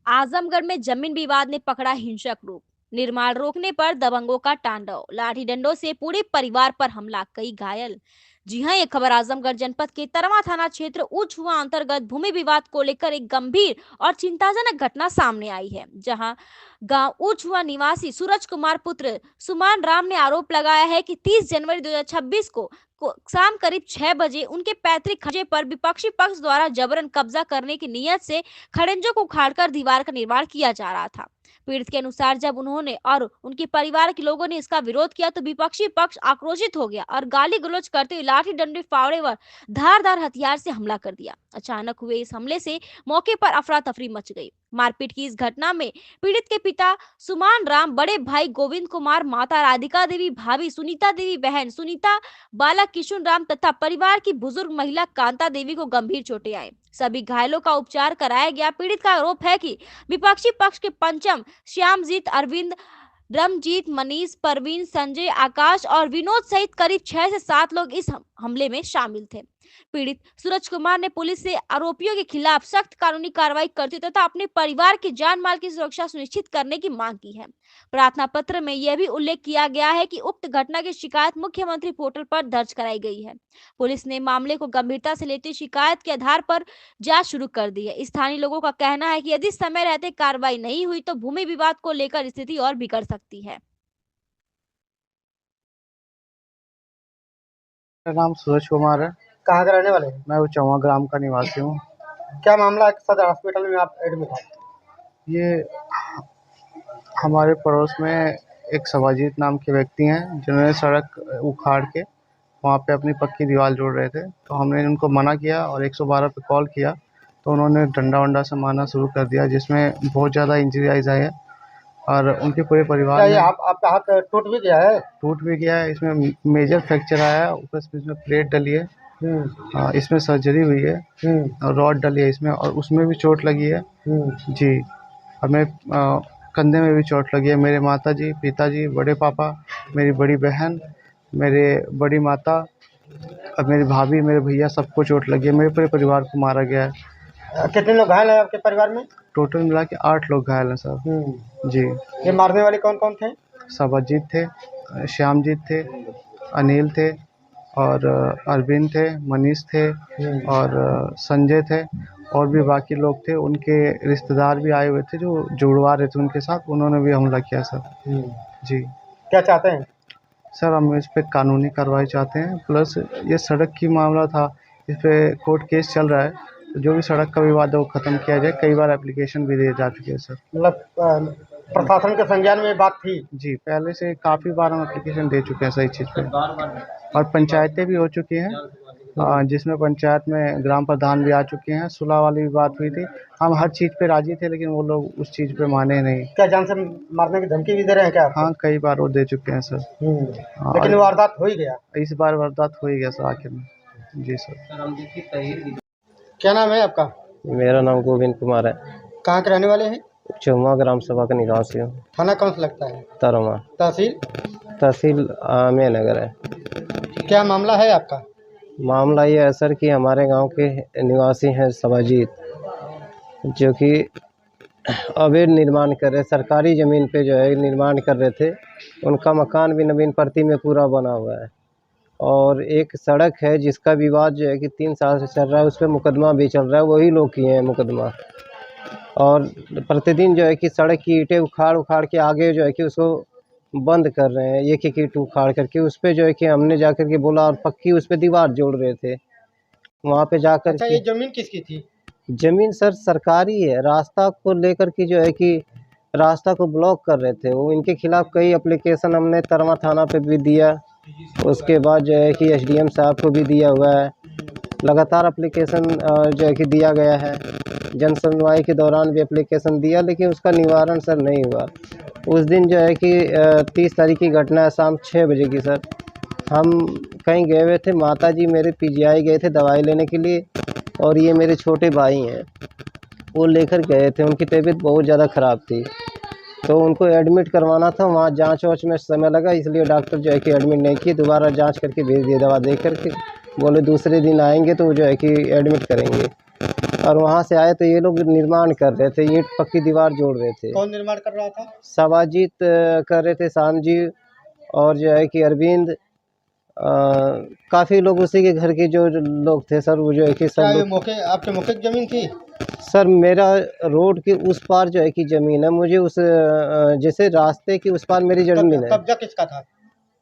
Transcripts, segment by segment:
आजमगढ़ में जमीन विवाद ने पकड़ा हिंसक रूप। निर्माण रोकने पर दबंगों का तांडव, लाठी डंडों से पूरे परिवार पर हमला, कई घायल। जी हां, ये खबर आजमगढ़ जनपद के तरवा थाना क्षेत्र उछुआ अंतर्गत भूमि विवाद को लेकर एक गंभीर और चिंताजनक घटना सामने आई है, जहां गांव उछुआ निवासी सूरज कुमार पुत्र सुमान राम ने आरोप लगाया है कि 30 जनवरी 2026 को शाम करीब 6 बजे उनके पैतृक खजे पर विपक्षी पक्ष द्वारा जबरन कब्जा करने की नियत से खड़ंजों को उखाड़कर दीवार का निर्माण किया जा रहा था। पीड़ित के अनुसार जब उन्होंने और उनके परिवार के लोगों ने इसका विरोध किया तो विपक्षी पक्ष आक्रोशित हो गया और गाली गलौज करते हुए लाठी डंडे फावड़े व धारदार हथियार से हमला कर दिया। अचानक हुए इस हमले से मौके पर अफरा तफरी मच गई। मारपीट की इस घटना में पीड़ित के पिता सुमान राम, बड़े भाई गोविंद कुमार, माता राधिका देवी, भाभी सुनीता देवी, बहन सुनीता, बालक किशुन राम तथा परिवार की बुजुर्ग महिला कांता देवी को गंभीर चोटें आई। सभी घायलों का उपचार कराया गया। पीड़ित का आरोप है कि विपक्षी पक्ष के पंचम श्यामजीत, अरविंद, रमजीत, मनीष, परवीन, संजय, आकाश और विनोद सहित करीब 6 से 7 लोग इस हमले में शामिल थे। पीड़ित सूरज कुमार ने पुलिस से आरोपियों के खिलाफ सख्त कानूनी कार्रवाई करते तथा अपने परिवार के जान माल की सुरक्षा सुनिश्चित करने की मांग की है। प्रार्थना पत्र में यह भी उल्लेख किया गया है कि उक्त घटना की शिकायत मुख्यमंत्री पोर्टल पर दर्ज कराई गई है। पुलिस ने मामले को गंभीरता से लेते शिकायत के आधार पर जांच शुरू कर दी है। स्थानीय लोगों का कहना है कि यदि समय रहते कार्रवाई नहीं हुई तो भूमि विवाद को लेकर स्थिति और बिगड़ सकती है। मेरा नाम सूरज कुमार है। कहाँ के रहने वाले हैं? मैं उचवा ग्राम का निवासी हूँ। क्या मामला है? सदर हॉस्पिटल में आप एडमिट हैं। ये हमारे पड़ोस में एक सवाजीत नाम के व्यक्ति हैं जिन्होंने सड़क उखाड़ के वहाँ पे अपनी पक्की दीवार जोड़ रहे थे, तो हमने उनको मना किया और 112 पे कॉल किया तो उन्होंने डंडा वंडा से मारना शुरू कर दिया, जिसमें बहुत ज़्यादा इंजरीज आई है और उनके पूरे परिवार क्या में ये आपका हाथ टूट भी गया है? टूट भी गया है। इसमें मेजर फ्रैक्चर आया है, ऊपर से इसमें प्लेट डली है, इसमें सर्जरी हुई है और रॉड डली है इसमें, और उसमें भी चोट लगी है जी। और मैं कंधे में भी चोट लगी है। मेरे माता जी, पिताजी, बड़े पापा, मेरी बड़ी बहन, मेरे बड़ी माता और मेरी भाभी, मेरे भैया, सबको चोट लगी है। मेरे पूरे परिवार को मारा गया है। कितने लोग घायल हैं आपके परिवार में? टोटल मिला के 8 लोग घायल हैं सर जी। ये मारने वाले कौन कौन थे? सवाजीत थे, श्यामजीत थे, अनिल थे और अरविंद थे, मनीष थे और संजय थे और भी बाकी लोग थे। उनके रिश्तेदार भी आए हुए थे जो जुड़वा रहे थे उनके साथ, उन्होंने भी हमला किया सर जी। क्या चाहते हैं सर? हम इस पे कानूनी कार्रवाई चाहते हैं, प्लस ये सड़क की मामला था, इस पे कोर्ट केस चल रहा है, तो जो भी सड़क का विवाद है वो ख़त्म किया जाए। कई बार एप्लीकेशन भी दिए जा चुके हैं सर। मतलब प्रशासन के संज्ञान में बात थी जी, पहले से काफ़ी बार हम एप्लीकेशन दे चुके हैं सही चीज़ पे, और पंचायतें भी हो चुकी हैं, जिसमें पंचायत में ग्राम प्रधान भी आ चुके हैं। सुलह वाली भी बात हुई थी। हम हर चीज़ पे राजी थे लेकिन वो लोग उस चीज़ पे माने नहीं। क्या जान से मारने की धमकी भी दे रहे हैं क्या आपको? हाँ, कई बार वो दे चुके हैं सर। लेकिन वारदात हो ही गया। इस बार वारदात हो ही गया सर आखिर में जी सर। क्या नाम है आपका? मेरा नाम गोविंद कुमार है। कहाँ के रहने वाले हैं? चौमा ग्राम सभा का निवासी हूँ। थाना कौन सा लगता है? तरमा। तहसील आमे नगर है। क्या मामला है आपका? मामला ये है सर कि हमारे गांव के निवासी हैं सवाजीत, जो कि अवैध निर्माण कर रहे, सरकारी ज़मीन पे जो है निर्माण कर रहे थे। उनका मकान भी नवीन प्रति में पूरा बना हुआ है और एक सड़क है जिसका विवाद जो है कि 3 साल से चल रहा है, उस पर मुकदमा भी चल रहा है। वही लोग किए हैं मुकदमा, और प्रतिदिन जो है कि सड़क की ईंटें उखाड़ के आगे जो है कि उसको बंद कर रहे हैं, एक एक ईंट उखाड़ करके। उस पर जो है कि हमने जा कर के बोला और पक्की उस पर दीवार जोड़ रहे थे वहाँ पे जाकर। अच्छा, ये ज़मीन किसकी थी? ज़मीन सर सरकारी है। रास्ता को लेकर के जो है कि रास्ता को ब्लॉक कर रहे थे वो। इनके खिलाफ़ कई एप्लीकेशन हमने तरवा थाना पे भी दिया, उसके बाद जो है कि एसडीएम साहब को भी दिया हुआ है। लगातार एप्लीकेशन जो है कि दिया गया है। जन सुनवाई के दौरान भी एप्लीकेशन दिया, लेकिन उसका निवारण सर नहीं हुआ। उस दिन जो है कि 30 तारीख की घटना है, शाम 6 बजे की सर। हम कहीं गए हुए थे, माताजी मेरे पीजीआई गए थे दवाई लेने के लिए, और ये मेरे छोटे भाई हैं, वो लेकर गए थे। उनकी तबीयत बहुत ज़्यादा ख़राब थी तो उनको एडमिट करवाना था। वहाँ जांच वाँच में समय लगा, इसलिए डॉक्टर जो है कि एडमिट नहीं किए। दोबारा जांच करके भेज दिए, दवा दे करके। बोले दूसरे दिन आएंगे तो जो है कि एडमिट करेंगे। और वहाँ से आए तो ये लोग निर्माण कर रहे थे, ईंट पक्की दीवार जोड़ रहे थे। कौन निर्माण कर रहा था? सवाजीत कर रहे थे, शामजी, और जो है कि अरविंद, काफ़ी लोग उसी के घर के जो लोग थे सर, वो जो है कि सब क्या ये लोग। आपके मौके की जमीन थी? सर मेरा रोड के उस पार जो है कि ज़मीन है, मुझे उस जैसे रास्ते के उस पार मेरी ज़मीन है। कब्जा किसका था?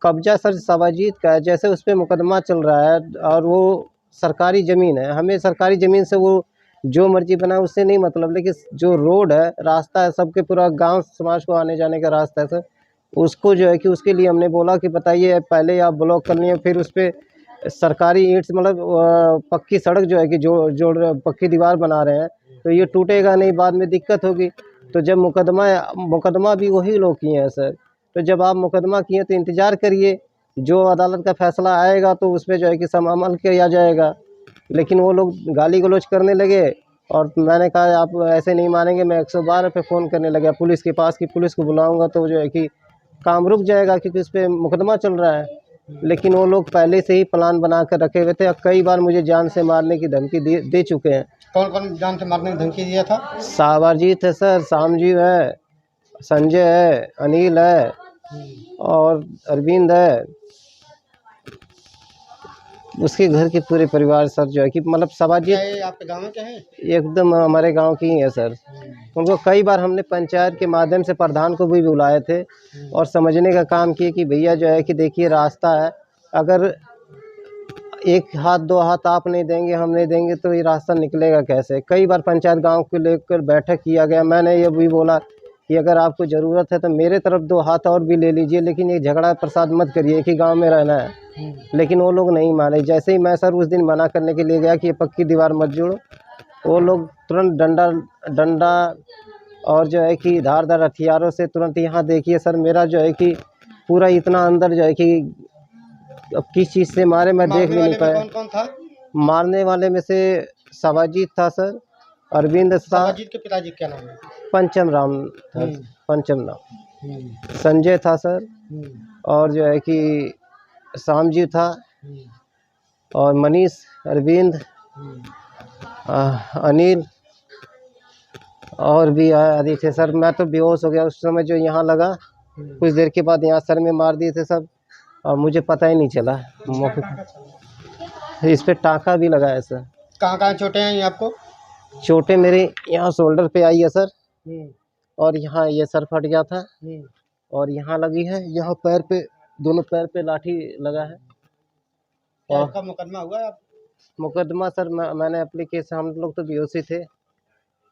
कब्जा सर सवाजीत का है, जैसे उस पर मुकदमा चल रहा है और वो सरकारी ज़मीन है। हमें सरकारी ज़मीन से वो जो मर्जी बनाए उससे नहीं मतलब, लेकिन जो रोड है, रास्ता है, सबके पूरा गांव समाज को आने जाने का रास्ता है सर, उसको जो है कि उसके लिए हमने बोला कि बताइए पहले आप ब्लॉक कर लिए, फिर उस पर सरकारी ईंट मतलब पक्की सड़क जो है कि जोड़ पक्की दीवार बना रहे हैं, तो ये टूटेगा नहीं, बाद में दिक्कत होगी। तो जब मुकदमा भी वही लोग किए हैं सर, तो जब आप मुकदमा किए तो इंतज़ार करिए, जो अदालत का फैसला आएगा तो उस पर जो है कि सब अमल किया जाएगा। लेकिन वो लोग गाली गलौज करने लगे और मैंने कहा आप ऐसे नहीं मानेंगे, मैं 112 पे फ़ोन करने लगा पुलिस के पास कि पुलिस को बुलाऊंगा तो जो है कि काम रुक जाएगा, क्योंकि उस पर मुकदमा चल रहा है। लेकिन वो लोग पहले से ही प्लान बना कर रखे हुए थे और कई बार मुझे जान से मारने की धमकी दे चुके हैं। कौन कौन जान से मारने की धमकी दिया था? सावरजीत है सर, शामजी है, संजय है, अनिल है और अरविंद है। उसके घर के पूरे परिवार सर जो है कि मतलब सवाजीत क्या ये आपके गाँव के हैं? एकदम हमारे गांव की ही है सर। उनको कई बार हमने पंचायत के माध्यम से प्रधान को भी बुलाए थे और समझने का काम किए कि भैया जो है कि देखिए रास्ता है, अगर एक हाथ दो हाथ आप नहीं देंगे हम नहीं देंगे तो ये रास्ता निकलेगा कैसे। कई बार पंचायत गांव को लेकर बैठक किया गया, मैंने ये भी बोला कि अगर आपको ज़रूरत है तो मेरे तरफ दो हाथ और भी ले लीजिए, लेकिन ये झगड़ा प्रसाद मत करिए कि गांव में रहना है। लेकिन वो लोग नहीं माने। जैसे ही मैं सर उस दिन मना करने के लिए गया कि ये पक्की दीवार मत जोड़ो, वो लोग तुरंत डंडा और जो है कि धारदार हथियारों से तुरंत, यहाँ देखिए सर मेरा जो है कि पूरा इतना अंदर जो है कि अब किस चीज़ से मारे मैं देख भी नहीं पाया। कौन कौन था? मारने वाले में से सवाजीत था सर, अरविंद था, सवाजीत के पिताजी क्या नाम है? पंचम राम था, पंचम राम, संजय था सर, और जो है कि शामजी था, और मनीष, अरविंद, अनिल और भी आदि थे सर। मैं तो बेहोश हो गया उस समय, जो यहाँ लगा कुछ देर के बाद यहाँ सर में मार दिए थे सब और मुझे पता ही नहीं चला मौके। इस पे टाँका भी लगा है सर। कहाँ कहाँ चोटें आई आपको? चोटें मेरे यहाँ शोल्डर पे आई है सर, और यहाँ ये सर फट गया था, और यहाँ लगी है, यहाँ पैर पे, दोनों पैर पे लाठी लगा है। क्या आपका मुकदमा हुआ है? मुकदमा सर मैंने एप्लीकेशन, हम लोग तो बेहोशी थे,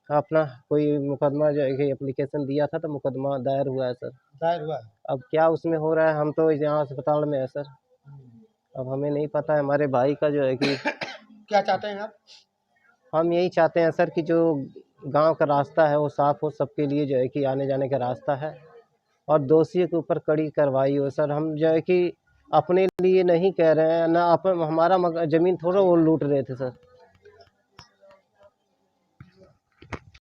अपना कोई मुकदमा जो है कि एप्लीकेशन दिया था तो मुकदमा दायर हुआ है सर। दायर हुआ है? अब क्या उसमें हो रहा है, हम तो यहाँ अस्पताल में है सर, अब हमें नहीं पता है। हमारे भाई का जो है कि क्या चाहते हैं आप? हम यही चाहते हैं सर कि जो गांव का रास्ता है वो साफ़ हो, सबके लिए जो है कि आने जाने का रास्ता है, और दोषियों के ऊपर कड़ी कार्रवाई हो सर। हम जो है कि अपने लिए नहीं कह रहे हैं ना, हमारा ज़मीन थोड़ा वो लूट रहे थे सर।